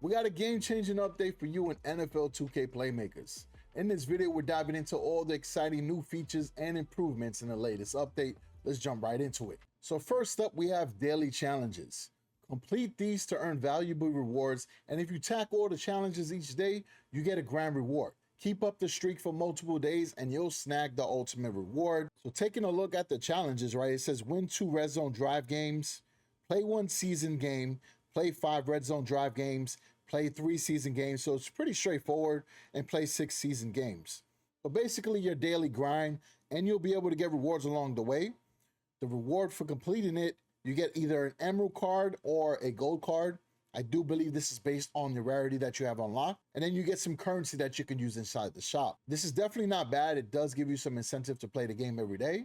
We got a game-changing update for you in NFL 2K Playmakers. In this video, we're diving into all the exciting new features and improvements in the latest update. Let's jump right into it. So first up, we have daily challenges. Complete these to earn valuable rewards, and if you tackle all the challenges each day, you get a grand reward. Keep up the streak for multiple days and you'll snag the ultimate reward. So taking a look at the challenges, right, it says win 2 red zone drive games, play 1 season game, play 5 red zone drive games, play 3 season games. So it's pretty straightforward, and play 6 season games. So basically your daily grind, and you'll be able to get rewards along the way. The reward for completing it, you get either an emerald card or a gold card. I do believe this is based on the rarity that you have unlocked. And then you get some currency that you can use inside the shop. This is definitely not bad. It does give you some incentive to play the game every day,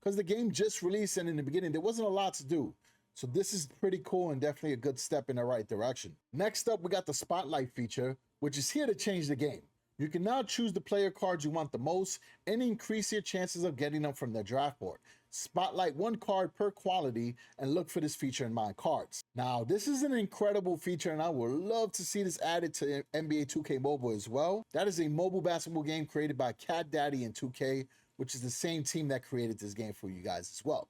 because the game just released, and in the beginning, there wasn't a lot to do. So this is pretty cool and definitely a good step in the right direction. Next up, we got the Spotlight feature, which is here to change the game. You can now choose the player cards you want the most and increase your chances of getting them from the draft board. Spotlight 1 card per quality and look for this feature in my cards. Now, this is an incredible feature, and I would love to see this added to NBA 2K Mobile as well. That is a mobile basketball game created by Cat Daddy and 2K, which is the same team that created this game for you guys as well.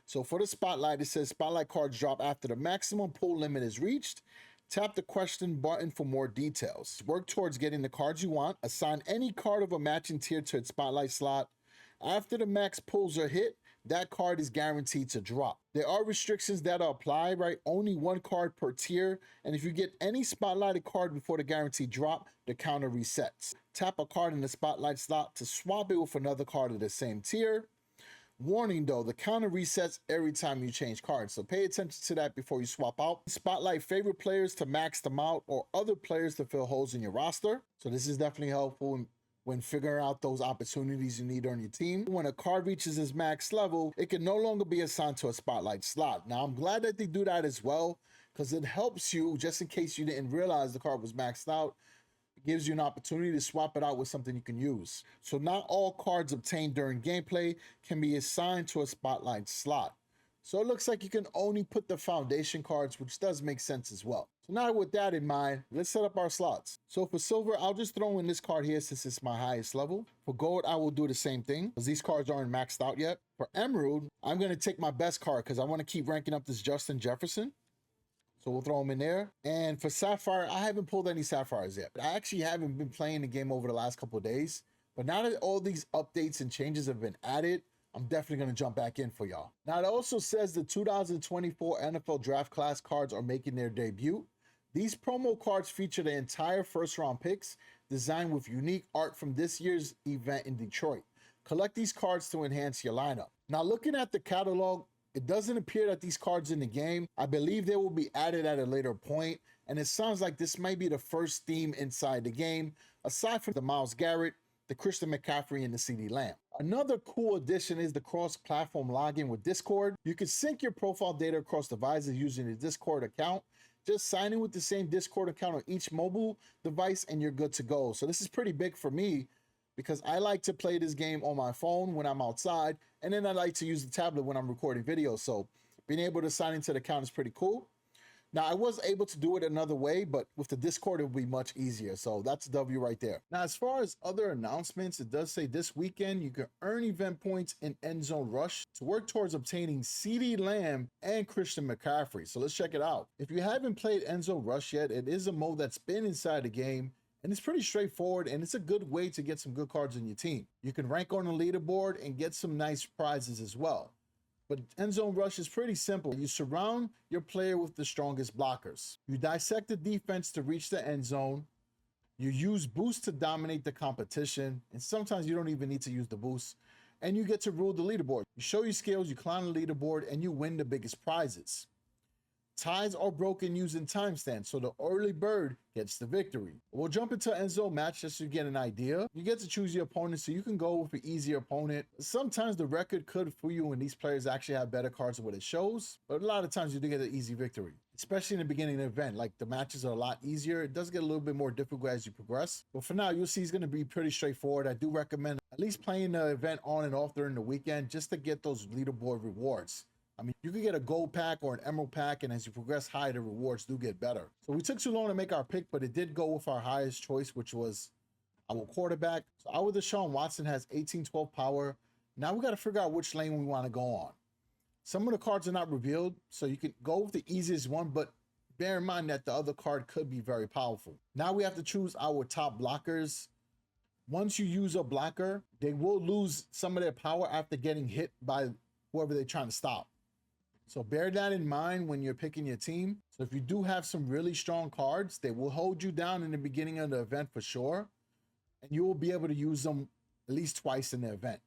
So for the Spotlight, it says Spotlight cards drop after the maximum pull limit is reached. Tap the question button for more details. Work towards getting the cards you want. Assign any card of a matching tier to its Spotlight slot. After the max pulls are hit, that card is guaranteed to drop. There are restrictions that apply, right? Only 1 card per tier. And if you get any Spotlighted card before the guaranteed drop, the counter resets. Tap a card in the Spotlight slot to swap it with another card of the same tier. Warning though, the counter resets every time you change cards, so pay attention to that before you swap out. Spotlight favorite players to max them out, or other players to fill holes in your roster. So this is definitely helpful when figuring out those opportunities you need on your team. When a card reaches its max level, it can no longer be assigned to a Spotlight slot. Now, I'm glad that they do that as well, because it helps you, just in case you didn't realize the card was maxed out. It gives you an opportunity to swap it out with something you can use. So not all cards obtained during gameplay can be assigned to a Spotlight slot. So it looks like you can only put the foundation cards, which does make sense as well. So now with that in mind, let's set up our slots. So for silver, I'll just throw in this card here since it's my highest level. For gold, I will do the same thing because these cards aren't maxed out yet. For emerald, I'm going to take my best card because I want to keep ranking up this Justin Jefferson. So we'll throw them in there. And for Sapphire, I haven't pulled any Sapphires yet. I actually haven't been playing the game over the last couple of days. But now that all these updates and changes have been added, I'm definitely going to jump back in for y'all. Now, it also says the 2024 NFL Draft Class cards are making their debut. These promo cards feature the entire first-round picks designed with unique art from this year's event in Detroit. Collect these cards to enhance your lineup. Now, looking at the catalog, it doesn't appear that these cards in the game. I believe they will be added at a later point, and it sounds like this might be the first theme inside the game, aside from the Myles Garrett, the Christian McCaffrey, and the CeeDee Lamb. Another cool addition is the cross-platform login with Discord. You can sync your profile data across devices using the Discord account. Just sign in with the same Discord account on each mobile device, and you're good to go. So this is pretty big for me, because I like to play this game on my phone when I'm outside, and then I like to use the tablet when I'm recording videos. So being able to sign into the account is pretty cool. Now, I was able to do it another way, but with the Discord, it will be much easier. So that's a W right there. Now, as far as other announcements, it does say this weekend you can earn event points in Endzone Rush to work towards obtaining CeeDee Lamb and Christian McCaffrey. So let's check it out. If you haven't played Endzone Rush yet, it is a mode that's been inside the game, and it's pretty straightforward, and it's a good way to get some good cards in your team. You can rank on the leaderboard and get some nice prizes as well. But Endzone Rush is pretty simple. You surround your player with the strongest blockers. You dissect the defense to reach the end zone. You use boost to dominate the competition, and sometimes you don't even need to use the boost. And you get to rule the leaderboard. You show your skills, you climb the leaderboard, and you win the biggest prizes. Ties are broken using timestamps, so the early bird gets the victory. We'll jump into Endzone match just so you get an idea. You get to choose your opponent, so you can go with an easier opponent. Sometimes the record could fool you when these players actually have better cards than what it shows, but a lot of times you do get an easy victory, especially in the beginning of the event. Like, the matches are a lot easier. It does get a little bit more difficult as you progress, but for now, you'll see it's going to be pretty straightforward. I do recommend at least playing the event on and off during the weekend just to get those leaderboard rewards. I mean, you could get a gold pack or an emerald pack, and as you progress higher, the rewards do get better. So we took too long to make our pick, but it did go with our highest choice, which was our quarterback. So our Deshaun Watson has 1812 power. Now we got to figure out which lane we want to go on. Some of the cards are not revealed, so you can go with the easiest one, but bear in mind that the other card could be very powerful. Now we have to choose our top blockers. Once you use a blocker, they will lose some of their power after getting hit by whoever they're trying to stop. So bear that in mind when you're picking your team. So if you do have some really strong cards, they will hold you down in the beginning of the event for sure. And you will be able to use them at least twice in the event.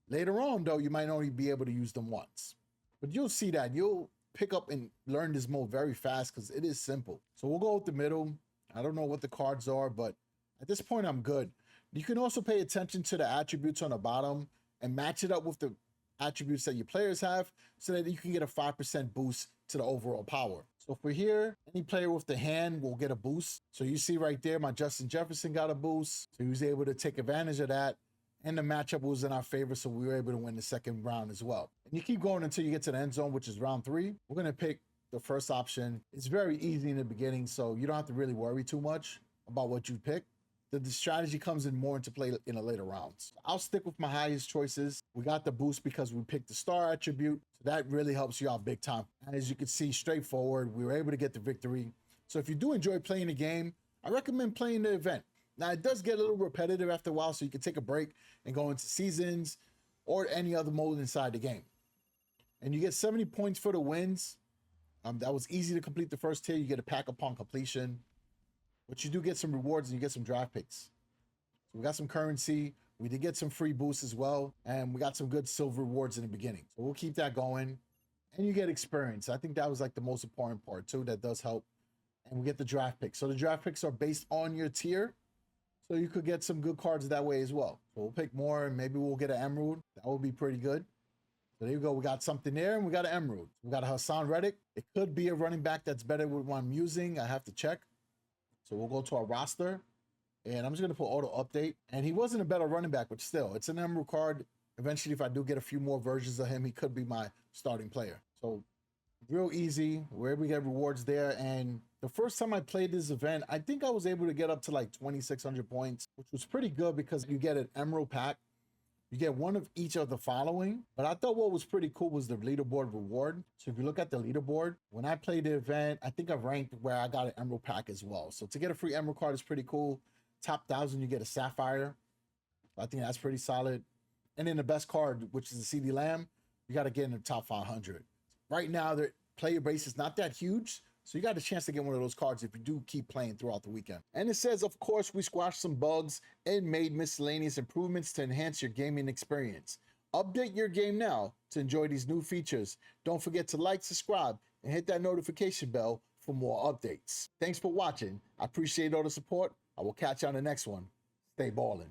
Later on, though, you might only be able to use them once. But you'll see that. You'll pick up and learn this mode very fast because it is simple. So we'll go with the middle. I don't know what the cards are, but at this point, I'm good. You can also pay attention to the attributes on the bottom and match it up with the attributes that your players have so that you can get a 5% boost to the overall power. So for here, any player with the hand will get a boost. So you see right there, my Justin Jefferson got a boost. So he was able to take advantage of that. And the matchup was in our favor, so we were able to win the second round as well. And you keep going until you get to the end zone, which is round 3. We're going to pick the first option. It's very easy in the beginning, so you don't have to really worry too much about what you pick. The strategy comes in more into play in the later rounds. I'll stick with my highest choices. We got the boost because we picked the star attribute. So that really helps you out big time. And as you can see, straightforward, we were able to get the victory. So if you do enjoy playing the game, I recommend playing the event. Now, it does get a little repetitive after a while, so you can take a break and go into seasons or any other mode inside the game. And you get 70 points for the wins. That was easy to complete the first tier. You get a pack upon completion. But you do get some rewards and you get some draft picks. So we got some currency. We did get some free boosts as well. And we got some good silver rewards in the beginning. So we'll keep that going. And you get experience. I think that was like the most important part too. That does help. And we get the draft picks. So the draft picks are based on your tier. So you could get some good cards that way as well. So we'll pick more and maybe we'll get an emerald. That would be pretty good. So there you go. We got something there and we got an emerald. We got a Hassan Reddick. It could be a running back that's better with what I'm using. I have to check. So we'll go to our roster and I'm just going to put auto update. And he wasn't a better running back, but still, it's an emerald card. Eventually, if I do get a few more versions of him, he could be my starting player. So real easy. We're able to get rewards there. And the first time I played this event, I think I was able to get up to like 2,600 points, which was pretty good because you get an emerald pack. You get one of each of the following. But I thought what was pretty cool was the leaderboard reward. So if you look at the leaderboard, when I played the event, I think I ranked where I got an emerald pack as well. So to get a free emerald card is pretty cool. Top 1,000, you get a sapphire. I think that's pretty solid. And then the best card, which is the CeeDee Lamb, you got to get in the top 500. Right now, the player base is not that huge. So you got a chance to get one of those cards if you do keep playing throughout the weekend. And it says, of course, we squashed some bugs and made miscellaneous improvements to enhance your gaming experience. Update your game now to enjoy these new features. Don't forget to like, subscribe, and hit that notification bell for more updates. Thanks for watching. I appreciate all the support. I will catch you on the next one. Stay ballin'.